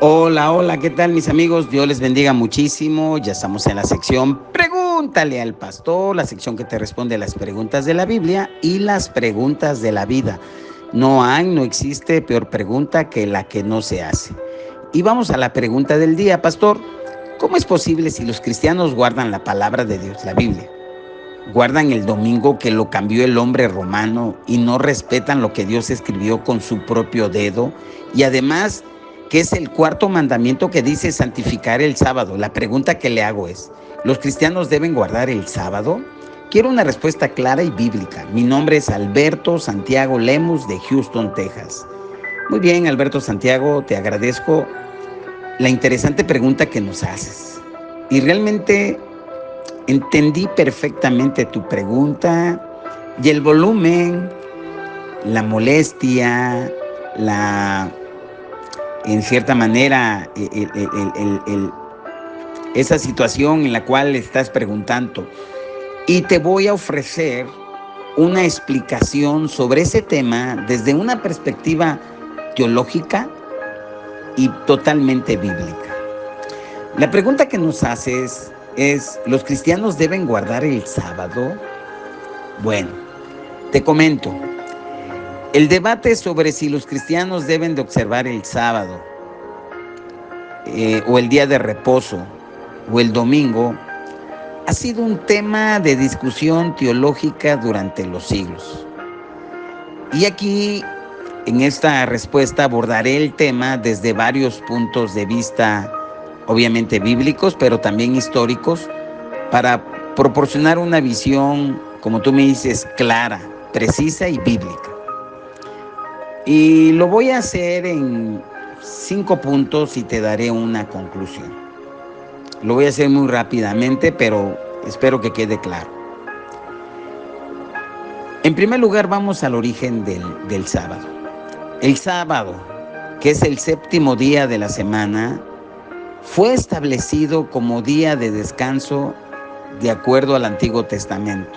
Hola, hola, ¿qué tal mis amigos? Dios les bendiga muchísimo. Ya estamos en la sección Pregúntale al Pastor, la sección que te responde las preguntas de la Biblia y las preguntas de la vida. No existe peor pregunta que la que no se hace. Y vamos a la pregunta del día, Pastor. ¿Cómo es posible si los cristianos guardan la palabra de Dios, la Biblia? Guardan el domingo que lo cambió el hombre romano y no respetan lo que Dios escribió con su propio dedo, y además que es el cuarto mandamiento que dice santificar el sábado. La pregunta que le hago es, ¿los cristianos deben guardar el sábado? Quiero una respuesta clara y bíblica. Mi nombre es Alberto Santiago Lemus de Houston, Texas. Muy bien, Alberto Santiago, te agradezco la interesante pregunta que nos haces. Y realmente entendí perfectamente tu pregunta y el volumen, la molestia, en cierta manera, esa situación en la cual estás preguntando. Y te voy a ofrecer una explicación sobre ese tema desde una perspectiva teológica y totalmente bíblica. La pregunta que nos haces es, ¿los cristianos deben guardar el sábado? Bueno, te comento. El debate sobre si los cristianos deben de observar el sábado o el día de reposo o el domingo ha sido un tema de discusión teológica durante los siglos. Y aquí, en esta respuesta, abordaré el tema desde varios puntos de vista, obviamente bíblicos, pero también históricos, para proporcionar una visión, como tú me dices, clara, precisa y bíblica. Y lo voy a hacer en 5 puntos y te daré una conclusión. Lo voy a hacer muy rápidamente, pero espero que quede claro. En primer lugar, vamos al origen del sábado. El sábado, que es el séptimo día de la semana, fue establecido como día de descanso de acuerdo al Antiguo Testamento.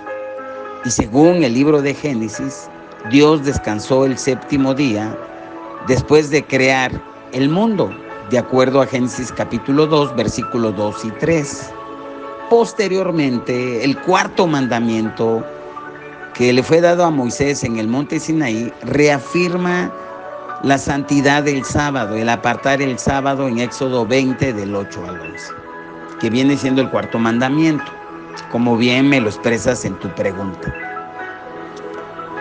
Y según el libro de Génesis, Dios descansó el séptimo día después de crear el mundo, de acuerdo a Génesis capítulo 2, versículos 2 y 3. Posteriormente, el cuarto mandamiento que le fue dado a Moisés en el monte Sinaí reafirma la santidad del sábado, el apartar el sábado en Éxodo 20 del 8 al 11, que viene siendo el cuarto mandamiento, como bien me lo expresas en tu pregunta.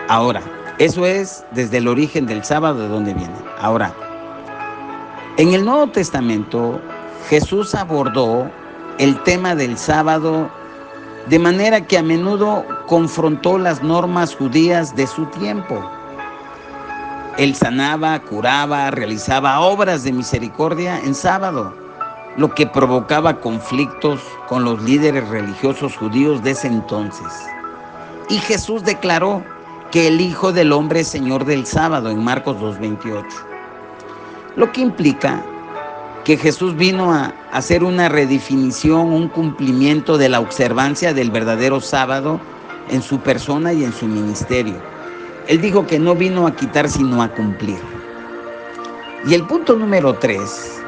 Ahora, eso es desde el origen del sábado, de dónde viene. Ahora, en el Nuevo Testamento, Jesús abordó el tema del sábado de manera que a menudo confrontó las normas judías de su tiempo. Él sanaba, curaba, realizaba obras de misericordia en sábado, lo que provocaba conflictos con los líderes religiosos judíos de ese entonces. Y Jesús declaró que el Hijo del Hombre es Señor del sábado en Marcos 2:28. Lo que implica que Jesús vino a hacer una redefinición, un cumplimiento de la observancia del verdadero sábado en su persona y en su ministerio. Él dijo que no vino a quitar sino a cumplir. Y el punto número 3,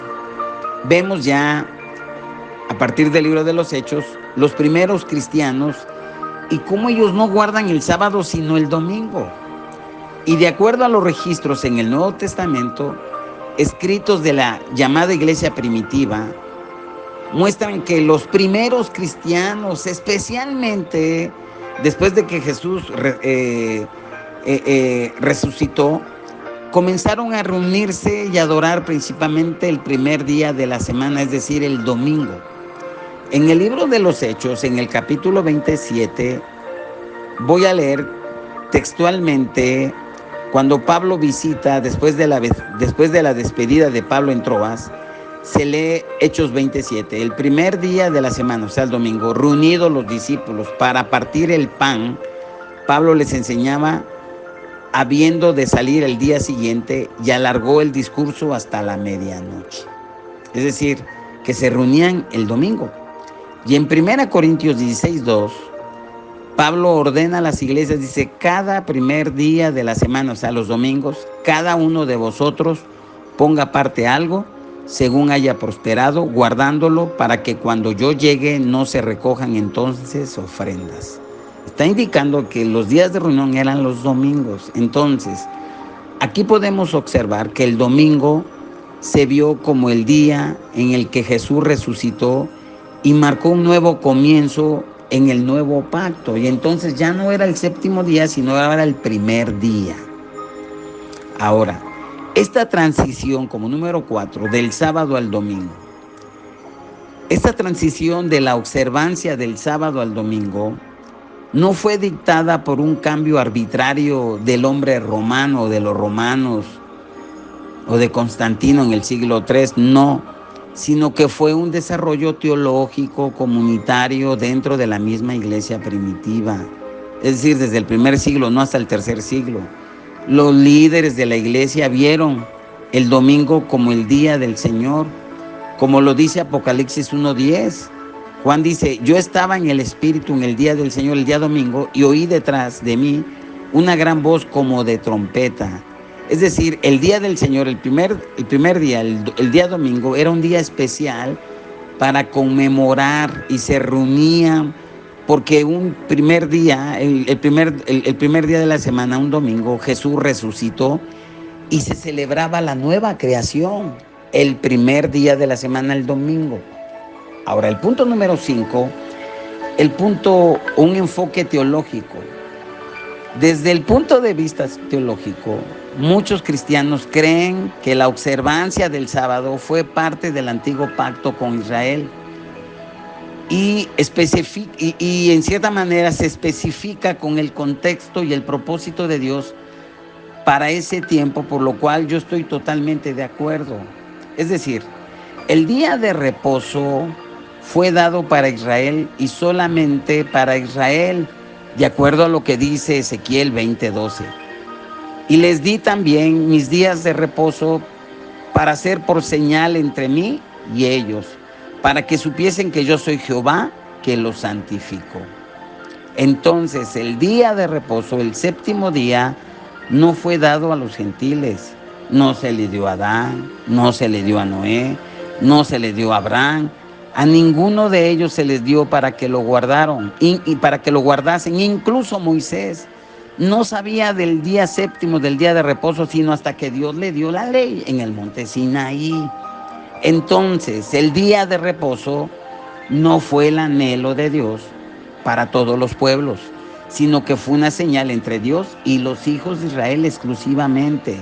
vemos ya a partir del libro de los Hechos, los primeros cristianos y cómo ellos no guardan el sábado sino el domingo. Y de acuerdo a los registros en el Nuevo Testamento, escritos de la llamada iglesia primitiva, muestran que los primeros cristianos, especialmente después de que Jesús resucitó, comenzaron a reunirse y adorar principalmente el primer día de la semana, es decir, el domingo. En el libro de los Hechos, en el capítulo 27, voy a leer textualmente cuando Pablo visita, después de la despedida de Pablo en Troas, se lee Hechos 27, el primer día de la semana, o sea, el domingo, reunidos los discípulos para partir el pan, Pablo les enseñaba habiendo de salir el día siguiente y alargó el discurso hasta la medianoche. Es decir, que se reunían el domingo. Y en 1 Corintios 16:2, Pablo ordena a las iglesias, dice, cada primer día de la semana, o sea, los domingos, cada uno de vosotros ponga aparte algo según haya prosperado, guardándolo para que cuando yo llegue no se recojan entonces ofrendas. Está indicando que los días de reunión eran los domingos. Entonces, aquí podemos observar que el domingo se vio como el día en el que Jesús resucitó y marcó un nuevo comienzo en el nuevo pacto. Y entonces ya no era el séptimo día, sino era el primer día. Ahora, esta transición como número 4 del sábado al domingo, esta transición de la observancia del sábado al domingo no fue dictada por un cambio arbitrario del hombre romano, de los romanos o de Constantino en el siglo III, no, sino que fue un desarrollo teológico, comunitario dentro de la misma iglesia primitiva, es decir, desde el primer siglo, no hasta el tercer siglo. Los líderes de la iglesia vieron el domingo como el día del Señor, como lo dice Apocalipsis 1:10. Juan dice, yo estaba en el Espíritu en el día del Señor, el día domingo, y oí detrás de mí una gran voz como de trompeta. Es decir, el día del Señor, el primer día, el día domingo, era un día especial para conmemorar y se reunían, porque un primer día, el primer día de la semana, un domingo, Jesús resucitó y se celebraba la nueva creación, el primer día de la semana, el domingo. Ahora, el punto número 5, un enfoque teológico. Desde el punto de vista teológico, muchos cristianos creen que la observancia del sábado fue parte del antiguo pacto con Israel y en cierta manera se especifica con el contexto y el propósito de Dios para ese tiempo, por lo cual yo estoy totalmente de acuerdo. Es decir, el día de reposo fue dado para Israel y solamente para Israel, de acuerdo a lo que dice Ezequiel 20:12. Y les di también mis días de reposo para ser por señal entre mí y ellos, para que supiesen que yo soy Jehová, que los santifico. Entonces, el día de reposo, el séptimo día, no fue dado a los gentiles. No se le dio a Adán, no se le dio a Noé, no se le dio a Abraham. A ninguno de ellos se les dio para que lo guardaron y para que lo guardasen. Incluso Moisés no sabía del día séptimo, del día de reposo, sino hasta que Dios le dio la ley en el monte Sinaí. Entonces, el día de reposo no fue el anhelo de Dios para todos los pueblos, sino que fue una señal entre Dios y los hijos de Israel exclusivamente.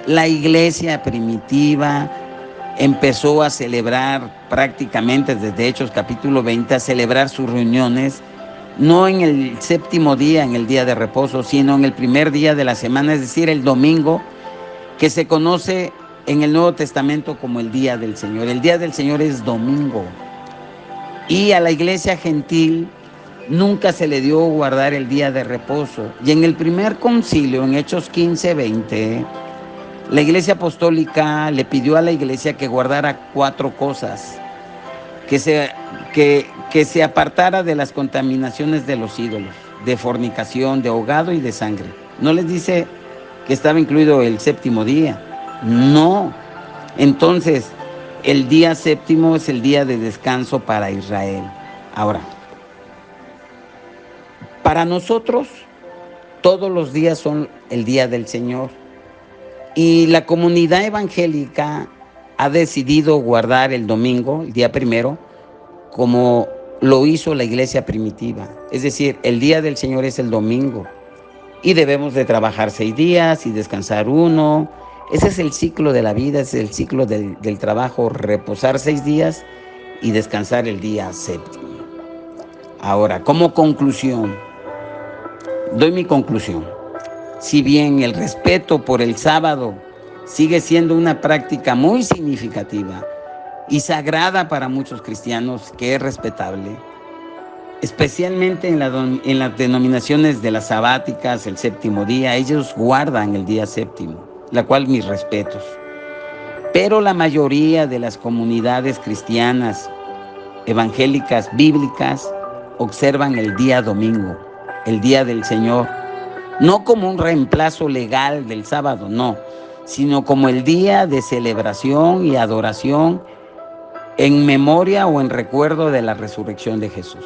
La iglesia primitiva empezó a celebrar prácticamente desde Hechos capítulo 20, a celebrar sus reuniones, no en el séptimo día, en el día de reposo, sino en el primer día de la semana, es decir, el domingo, que se conoce en el Nuevo Testamento como el día del Señor. El día del Señor es domingo. Y a la iglesia gentil nunca se le dio guardar el día de reposo. Y en el primer concilio, en Hechos 15:20, la iglesia apostólica le pidió a la iglesia que guardara 4 cosas, que se apartara de las contaminaciones de los ídolos, de fornicación, de ahogado y de sangre. No les dice que estaba incluido el séptimo día, no. Entonces, el día séptimo es el día de descanso para Israel. Ahora, para nosotros, todos los días son el día del Señor. Y la comunidad evangélica ha decidido guardar el domingo, el día primero, como lo hizo la iglesia primitiva. Es decir, el día del Señor es el domingo. Y debemos de trabajar 6 días y descansar 1. Ese es el ciclo de la vida, es el ciclo del trabajo, reposar 6 días y descansar el día séptimo. Ahora, como conclusión, doy mi conclusión. Si bien el respeto por el sábado sigue siendo una práctica muy significativa y sagrada para muchos cristianos, que es respetable, especialmente en las denominaciones de las sabáticas, el séptimo día, ellos guardan el día séptimo, la cual mis respetos. Pero la mayoría de las comunidades cristianas, evangélicas, bíblicas, observan el día domingo, el día del Señor, no como un reemplazo legal del sábado, no, sino como el día de celebración y adoración en memoria o en recuerdo de la resurrección de Jesús.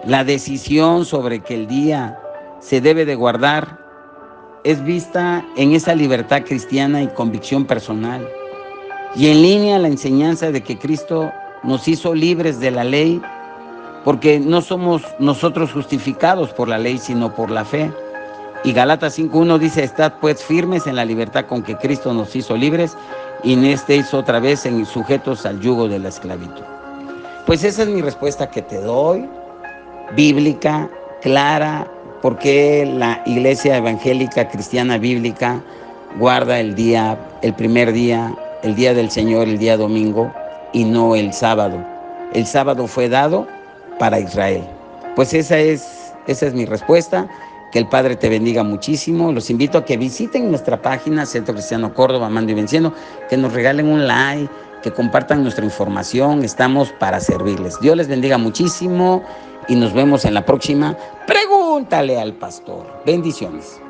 La decisión sobre que el día se debe de guardar es vista en esa libertad cristiana y convicción personal, y en línea la enseñanza de que Cristo nos hizo libres de la ley, porque no somos nosotros justificados por la ley, sino por la fe. Y Gálatas 5:1 dice: estad pues firmes en la libertad con que Cristo nos hizo libres, y no estéis otra vez sujetos al yugo de la esclavitud. Pues esa es mi respuesta que te doy, bíblica, clara, porque la Iglesia Evangélica Cristiana Bíblica guarda el primer día, el día del Señor, el día domingo, y no el sábado. El sábado fue dado para Israel. Pues esa es mi respuesta. Que el Padre te bendiga muchísimo. Los invito a que visiten nuestra página Centro Cristiano Córdoba, Amando y Venciendo, que nos regalen un like, que compartan nuestra información. Estamos para servirles. Dios les bendiga muchísimo y nos vemos en la próxima. Pregúntale al pastor. Bendiciones.